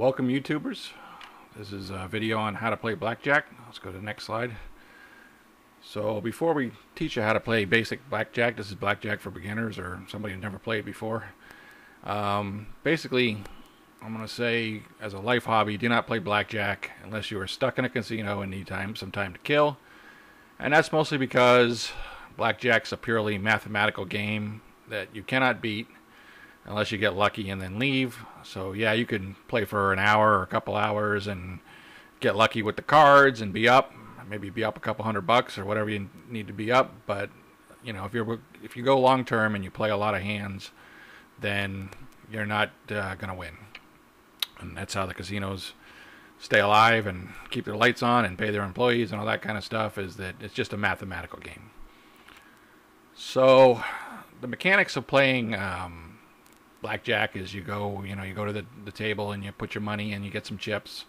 Welcome YouTubers. This is a video on how to play blackjack. Let's go to the next slide. So before we teach you how to play basic blackjack, this is blackjack for beginners or somebody who's never played before. Basically, I'm going to say as a life hobby, do not play blackjack unless you are stuck in a casino and need some time to kill. And that's mostly because blackjack's a purely mathematical game that you cannot beat unless you get lucky and then leave. So yeah, you can play for an hour or a couple hours and get lucky with the cards and be up, maybe be up a couple $100 or whatever you need to be up. But you know, if you go long term and you play a lot of hands, then you're not gonna win. And that's how the casinos stay alive and keep their lights on and pay their employees and all that kind of stuff, is that it's just a mathematical game. So the mechanics of playing blackjack is you go to the table and you put your money and you get some chips,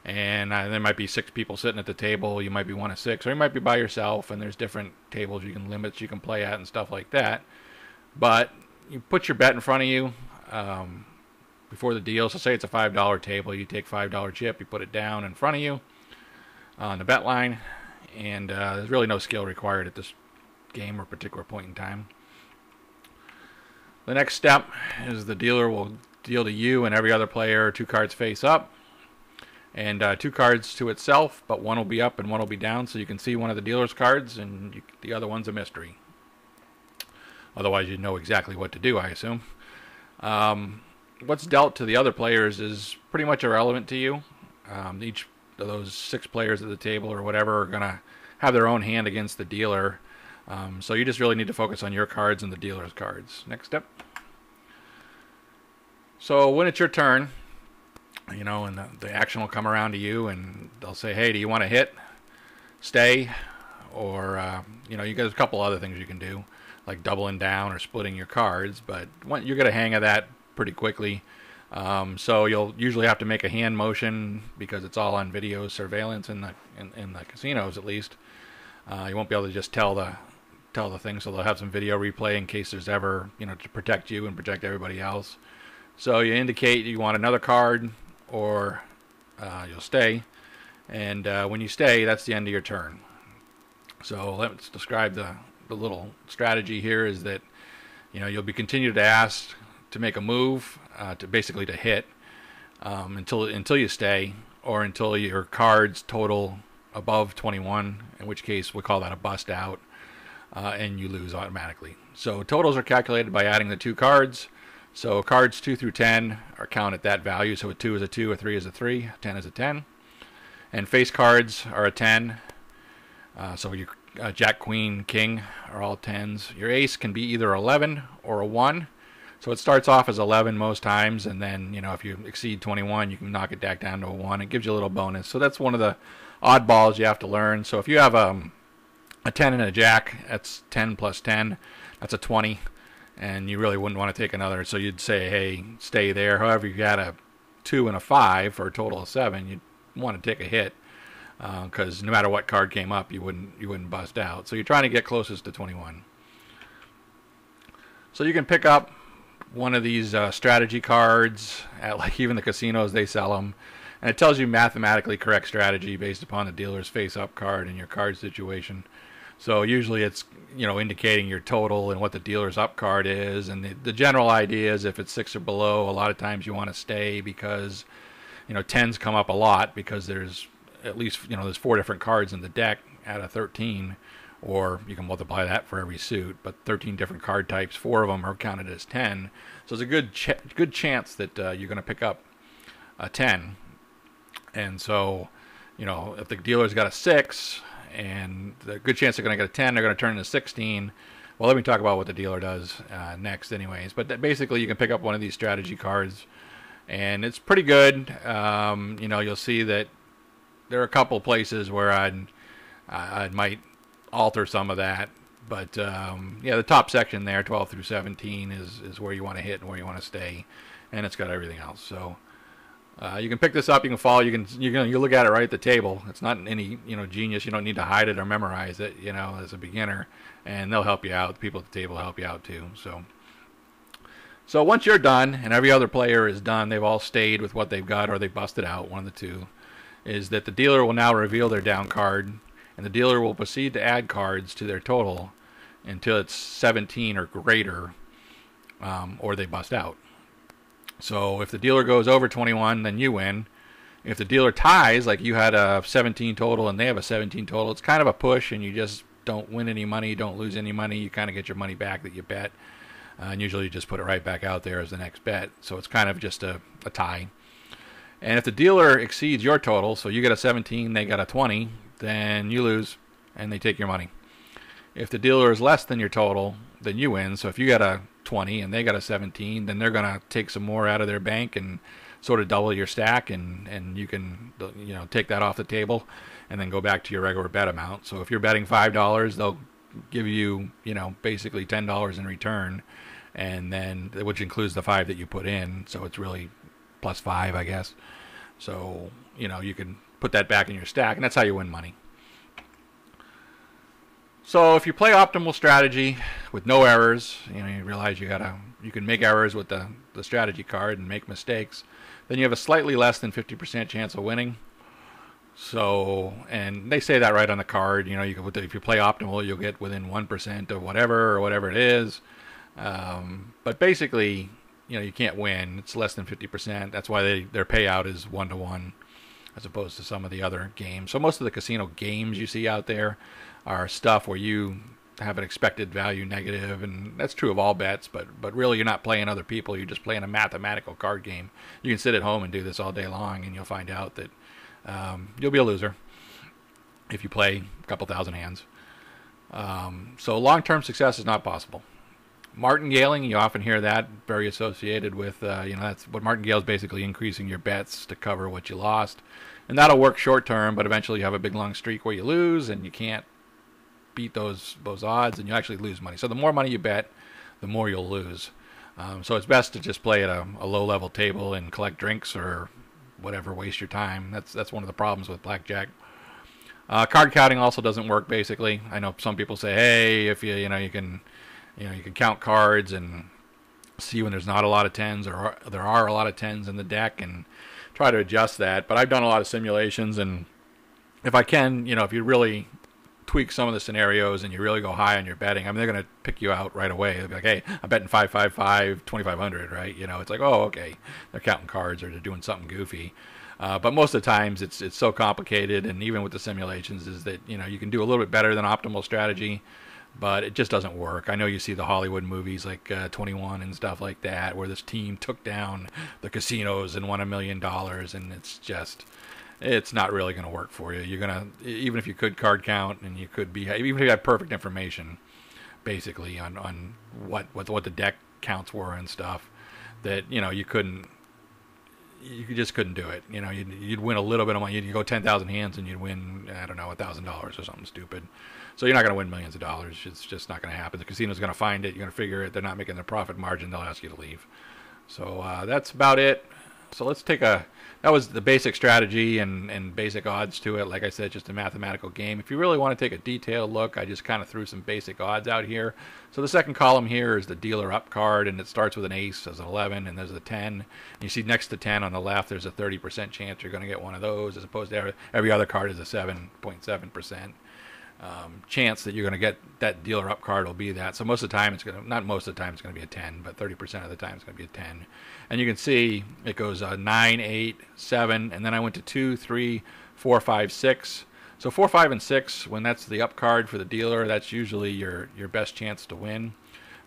and there might be 6 people sitting at the table. You might be one of 6, or you might be by yourself, and there's different tables limits you can play at and stuff like that. But you put your bet in front of you before the deal. So say it's a $5 table, you take $5 chip, you put it down in front of you on the bet line, and there's really no skill required at this game or particular point in time. The next step is the dealer will deal to you and every other player 2 cards face up, and 2 cards to itself, but one will be up and one will be down, so you can see one of the dealer's cards and the other one's a mystery. Otherwise you'd know exactly what to do, I assume. What's dealt to the other players is pretty much irrelevant to you. Each of those 6 players at the table or whatever are going to have their own hand against the dealer. So you just really need to focus on your cards and the dealer's cards. Next step. So when it's your turn, you know, and the action will come around to you, and they'll say, hey, do you want to hit, stay, or, you know, you got a couple other things you can do, like doubling down or splitting your cards, but you're going to hang of that pretty quickly. So you'll usually have to make a hand motion because it's all on video surveillance in the casinos, at least. You won't be able to just tell the thing, so they'll have some video replay in case there's ever, you know, to protect you and protect everybody else. So you indicate you want another card, or you'll stay, and when you stay, that's the end of your turn. So let's describe the little strategy here. Is that, you know, you'll be continued to ask to make a move, to basically to hit, until you stay, or until your cards total above 21, in which case we call that a bust out, and you lose automatically. So totals are calculated by adding the 2 cards. So cards 2 through 10 are counted at that value. So a 2 is a 2, a 3 is a 3, a 10 is a 10. And face cards are a 10. So your Jack, Queen, King are all 10s. Your ace can be either 11 or a 1. So it starts off as 11 most times, and then, you know, if you exceed 21, you can knock it back down to a 1. It gives you a little bonus. So that's one of the oddballs you have to learn. So if you have a 10 and a Jack, that's 10 plus 10. That's a 20. And you really wouldn't want to take another, so you'd say, hey, stay there. However, if you had a 2 and a 5 for a total of 7, you'd want to take a hit, because no matter what card came up, you wouldn't bust out. So you're trying to get closest to 21. So you can pick up one of these strategy cards at, like, even the casinos, they sell them, and it tells you mathematically correct strategy based upon the dealer's face-up card and your card situation. So usually it's, you know, indicating your total and what the dealer's up card is, and the general idea is if it's 6 or below, a lot of times you want to stay because, you know, 10s come up a lot because there's at least, you know, there's 4 different cards in the deck out of 13, or you can multiply that for every suit, but 13 different card types, 4 of them are counted as 10. So there's a good chance that you're going to pick up a 10. And so, you know, if the dealer's got a 6, and the good chance they're going to get a 10, they're going to turn into 16. Well, let me talk about what the dealer does next anyways. But basically, you can pick up one of these strategy cards, and it's pretty good. You know, you'll see that there are a couple places where I might alter some of that. But, yeah, the top section there, 12 through 17, is where you want to hit and where you want to stay. And it's got everything else. So you can pick this up, you can follow, you look at it right at the table. It's not any, you know, genius. You don't need to hide it or memorize it, you know, as a beginner, and they'll help you out. The people at the table help you out too. So So once you're done and every other player is done, they've all stayed with what they've got or they busted out, one of the two, is that the dealer will now reveal their down card, and the dealer will proceed to add cards to their total until it's 17 or greater, or they bust out. So if the dealer goes over 21, then you win. If the dealer ties, like you had a 17 total and they have a 17 total, it's kind of a push, and you just don't win any money, don't lose any money. You kind of get your money back that you bet. And usually you just put it right back out there as the next bet. So it's kind of just a tie. And if the dealer exceeds your total, so you get a 17, they got a 20, then you lose and they take your money. If the dealer is less than your total, then you win. So if you got a 20 and they got a 17, then they're going to take some more out of their bank and sort of double your stack, and you can, you know, take that off the table and then go back to your regular bet amount. So if you're betting $5, they'll give you, you know, basically $10 in return, and then, which includes the 5 that you put in, so it's really plus 5, I guess. So, you know, you can put that back in your stack, and that's how you win money. So if you play optimal strategy with no errors, you know, you realize you can make errors with the strategy card and make mistakes, then you have a slightly less than 50% chance of winning. So, and they say that right on the card, you know, if you play optimal, you'll get within 1% of whatever it is. But basically, you know, you can't win. It's less than 50%. That's why their payout is 1-to-1 as opposed to some of the other games. So most of the casino games you see out there are stuff where you have an expected value negative, and that's true of all bets, but really you're not playing other people. You're just playing a mathematical card game. You can sit at home and do this all day long, and you'll find out that you'll be a loser if you play a couple thousand hands. So long-term success is not possible. Martingaling, you often hear that very associated with, you know, that's what martingale is, basically increasing your bets to cover what you lost. And that'll work short-term, but eventually you have a big long streak where you lose and you can't beat those odds, and you actually lose money. So the more money you bet, the more you'll lose. So it's best to just play at a low-level table and collect drinks or whatever, waste your time. That's one of the problems with blackjack. Card counting also doesn't work, basically. I know some people say, hey, if you can count cards and see when there's not a lot of 10s or there are a lot of 10s in the deck and try to adjust that. But I've done a lot of simulations, and if I can, you know, if you really tweak some of the scenarios and you really go high on your betting, I mean, they're going to pick you out right away. They'll be like, hey, I'm betting 555, 2,500, right? You know, it's like, oh, okay, they're counting cards or they're doing something goofy. But most of the times it's so complicated, and even with the simulations, is that, you know, you can do a little bit better than optimal strategy, but it just doesn't work. I know you see the Hollywood movies like 21 and stuff like that, where this team took down the casinos and won $1 million, and it's not really going to work for you. You're going to, even if you could card count and you could even if you had perfect information, basically on what the deck counts were and stuff, that, you know, you just couldn't do it. You know, you'd win a little bit of money. You'd go 10,000 hands and you'd win, I don't know, $1,000 or something stupid. So you're not going to win millions of dollars. It's just not going to happen. The casino's going to find it. You're going to figure it. They're not making their profit margin. They'll ask you to leave. So that's about it. So let's take that was the basic strategy and basic odds to it. Like I said, just a mathematical game. If you really want to take a detailed look, I just kind of threw some basic odds out here. So the second column here is the dealer up card, and it starts with an ace, there's an 11, and there's a 10. And you see next to 10 on the left, there's a 30% chance you're going to get one of those, as opposed to every other card is a 7.7%. Chance that you're going to get that dealer up card will be that. So most of the time not most of the time it's going to be a 10, but 30% of the time it's going to be a 10. And you can see it goes 9, 8, 7, and then I went to 2, 3, 4, 5, 6. So 4, 5, and 6, when that's the up card for the dealer, that's usually your best chance to win.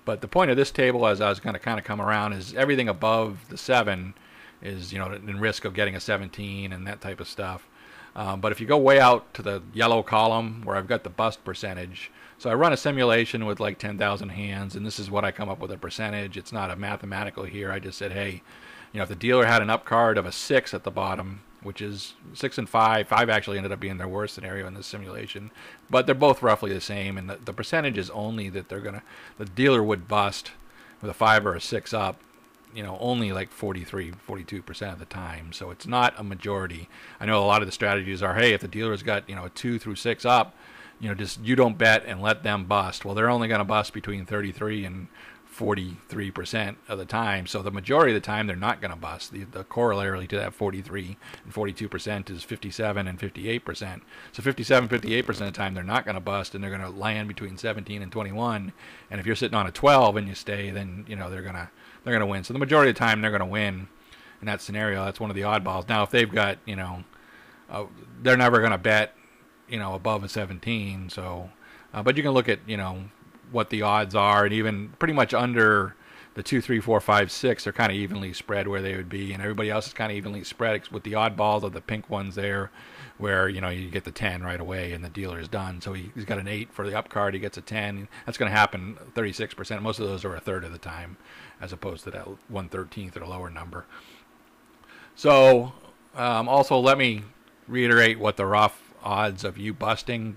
But the point of this table, as I was going to kind of come around, is everything above the 7 is, you know, in risk of getting a 17 and that type of stuff. But if you go way out to the yellow column where I've got the bust percentage, so I run a simulation with like 10,000 hands, and this is what I come up with a percentage. It's not a mathematical here. I just said, hey, you know, if the dealer had an up card of a 6 at the bottom, which is 6 and 5, 5 actually ended up being their worst scenario in this simulation, but they're both roughly the same, and the percentage is only that the dealer would bust with a 5 or a 6 up, you know, only like 42% of the time. So it's not a majority. I know a lot of the strategies are, hey, if the dealer's got, you know, a 2 through 6 up, you know, just you don't bet and let them bust. Well, they're only going to bust between 33 and 43% of the time. So the majority of the time they're not going to bust. The corollary to that 43 and 42% is 57 and 58%. So 57, 58% of the time they're not going to bust, and they're going to land between 17 and 21. And if you're sitting on a 12 and you stay, then they're going to win. So the majority of the time they're going to win in that scenario. That's one of the oddballs. Now if they've got they're never going to bet above a 17. So but you can look at what the odds are, and even pretty much under the 2, 3, 4, 5, 6, they're kind of evenly spread where they would be, and everybody else is kind of evenly spread with the oddballs of the pink ones there, where you get the 10 right away and the dealer is done. So he's got an 8 for the up card, he gets a 10. That's going to happen 36%. Most of those are a third of the time, as opposed to that 1/13 or a lower number. So also let me reiterate what the rough odds of you busting,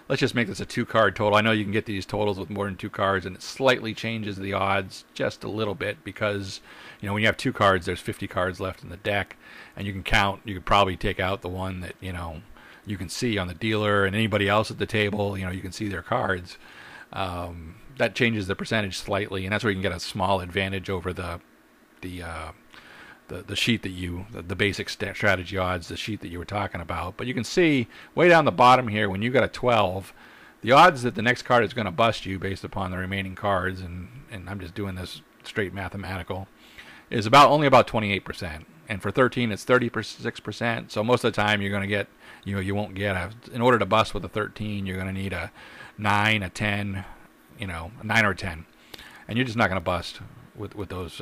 let's just make this a 2-card total. I know you can get these totals with more than 2 cards, and it slightly changes the odds just a little bit because, when you have 2 cards, there's 50 cards left in the deck, and you can count. You could probably take out the one that, you can see on the dealer, and anybody else at the table, you can see their cards. That changes the percentage slightly, and that's where you can get a small advantage over the sheet the basic strategy odds, the sheet that you were talking about. But you can see way down the bottom here, when you got a 12, the odds that the next card is going to bust you based upon the remaining cards, and I'm just doing this straight mathematical, is only about 28%. And for 13, it's 36%. So most of the time you're going to get, you won't get in order to bust with a 13, you're going to need a 9, a 10, a 9 or a 10. And you're just not going to bust with those.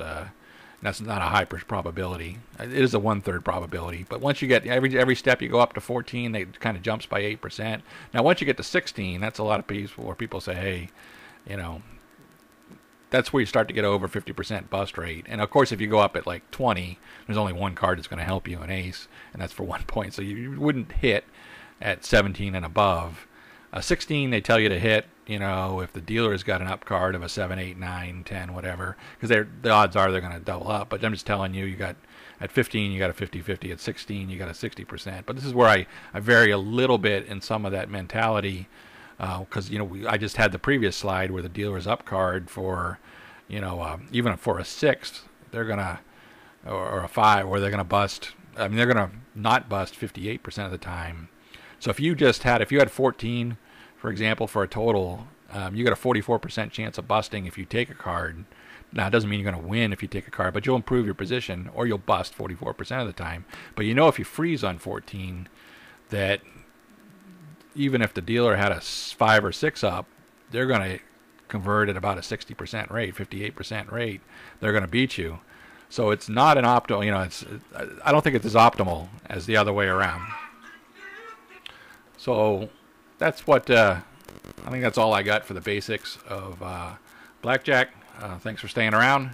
That's not a high probability. It is a 1/3 probability. But once you get every step you go up to 14, it kind of jumps by 8%. Now once you get to 16, that's a lot of people where people say, hey, that's where you start to get over 50% bust rate. And of course, if you go up at like 20, there's only one card that's going to help you, an ace, and that's for 1 point. So you wouldn't hit at 17 and above. 16, they tell you to hit, if the dealer has got an up card of a 7, 8, 9, 10, whatever, because the odds are they're going to double up. But I'm just telling you, at 15, you got a 50-50. At 16, you got a 60%. But this is where I vary a little bit in some of that mentality, because, I just had the previous slide where the dealer's up card for, even for a 6, they're going to, or a 5, where they're going to bust. I mean, they're going to not bust 58% of the time. So if you had 14, for example, for a total, you got a 44% chance of busting if you take a card. Now, it doesn't mean you're going to win if you take a card, but you'll improve your position, or you'll bust 44% of the time. But if you freeze on 14, that even if the dealer had a 5 or 6 up, they're going to convert at about a 60% rate, 58% rate. They're going to beat you. So it's not an optimal, I don't think it's as optimal as the other way around. So that's what, I think that's all I got for the basics of Blackjack. Thanks for staying around,